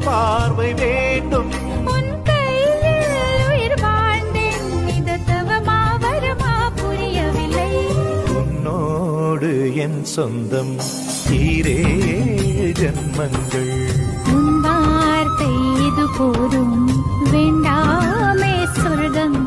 பார்வை வேண்டும். உன் கையில் உயிர் வாழ்ந்தேன், இது தவமா வருமா புரியவில்லை. உன்னோடு என் சொந்தம் ஈரே ஜன்மங்கள். உன் வார்த்தை இது போதும், வேண்டாமே சொர்க்கம்.